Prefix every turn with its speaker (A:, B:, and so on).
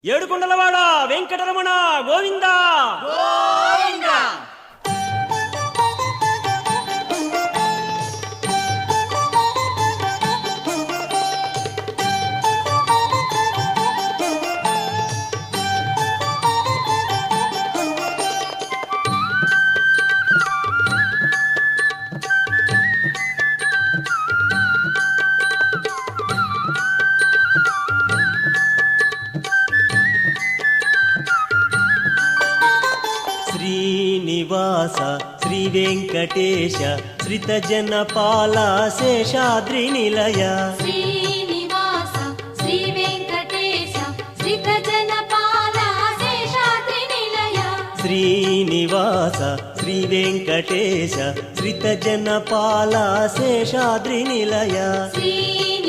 A: Edukondalavada Venkataramana Govinda
B: Govinda.
A: Srinivasa Shri Venkatesha శ్రితజనపాల Seshadri Nilaya
C: Srinivasa Shri Venkatesha శ్రీతజనపాల Seshadri Nilaya
A: Srinivasa Shri Venkatesha శ్రితజనపాల Seshadri Nilaya
C: Srinivasa